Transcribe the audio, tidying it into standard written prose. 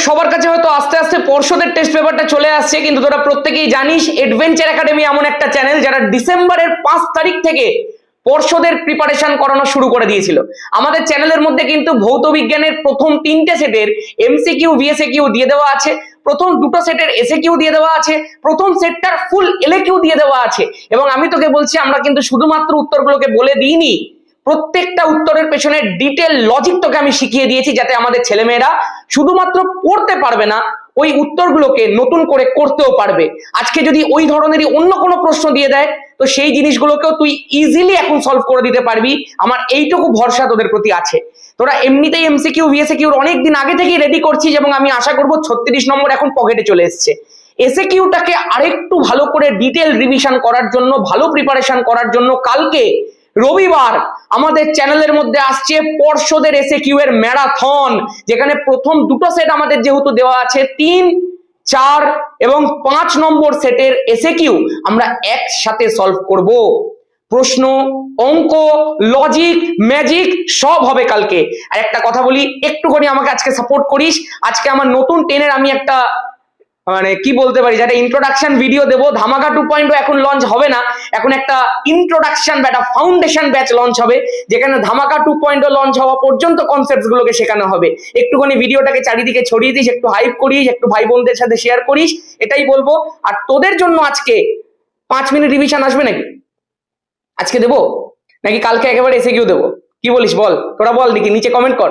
সবার কাছে হয়তো আস্তে আস্তে পর্ষদের টেস্ট পেপারটা চলে আসছে, কিন্তু তোরা প্রত্যেকেই জানিস অ্যাডভেঞ্চার একাডেমি এমন একটা চ্যানেল যারা ডিসেম্বরের 5 তারিখ থেকে পর্ষদের প্রিপারেশন করানো শুরু করে দিয়েছিল। আমাদের চ্যানেলের মধ্যে কিন্তু ভৌত বিজ্ঞানের প্রথম 3টে সেটের এমসিকিউ ভিএসএকিউ দিয়ে দেওয়া আছে, প্রথম 2টো সেটের এসএকিউ দিয়ে দেওয়া আছে, প্রথম সেটটার ফুল এলএকিউ দিয়ে দেওয়া আছে। এবং আমি তোকে বলছি, আমরা কিন্তু শুধুমাত্র উত্তরগুলোকে বলে দিইনি, প্রত্যেকটা উত্তরের পেছনে ডিটেল লজিক তোকে আমি শিখিয়ে দিয়েছি, যাতে আমাদের ছেলেমেয়েরা শুধুমাত্র পড়তে পারবে না, ওই উত্তরগুলোকে নতুন করে করতেও পারবে। আজকে যদি ওই ধরনেরই অন্য কোনো প্রশ্ন দিয়ে দেয়, তো সেই জিনিসগুলোকেও তুই ইজিলি এখন সলভ করে দিতে পারবি। আমার এইটুকু ভরসা তোদের প্রতি আছে। তোরা এমনিতেই এমসিকিউ ভিএসএকিউর অনেকদিন আগে থেকেই রেডি করছিস, এবং আমি আশা করবো 36 নম্বর এখন পকেটে চলে এসছে। এসএকিউটাকে আরেকটু ভালো করে ডিটেল রিভিশন করার জন্য, ভালো প্রিপারেশন করার জন্য কালকে রবিবার আমাদের চ্যানেলের মধ্যে আসছে পর্ষদের এসএকিউ এর ম্যারাথন, যেখানে প্রথম 2টো সেট আমাদের যেহেতু দেওয়া আছে 3, 4 এবং 5 নম্বর সেটের এসএকিউ আমরা একসাথে সলভ করব। প্রশ্ন, অঙ্ক, লজিক, ম্যাজিক সব হবে কালকে। আর একটা কথা বলি, একটুখানি আমাকে আজকে সাপোর্ট করিস। আজকে আমার নতুন 10 এর আমি একটা কি বলতে পারি, যেটা ইন্ট্রোডাকশন ভিডিও দেবো। ধামাকা 2.0 এখন লঞ্চ হবে না, এখন একটা ইন্ট্রোডাকশন বা একটা ফাউন্ডেশন ব্যাচ লঞ্চ হবে, যেখানে ধামাকা 2.0 লঞ্চ হওয়া পর্যন্ত কনসেপ্ট গুলোকে শেখানো হবে। একটুখানি ভিডিওটাকে চারিদিকে ছড়িয়ে দিস, একটু হাইপ করিস, একটু ভাই বোনদের সাথে শেয়ার করিস, এটাই বলবো। আর তোদের জন্য আজকে 5 মিনিট রিভিশন আসবে নাকি? আজকে দেবো নাকি কালকে একেবারে এসে গিয়েও দেবো? কি বলিস বল, তোরা বল দেখি, নিচে কমেন্ট কর।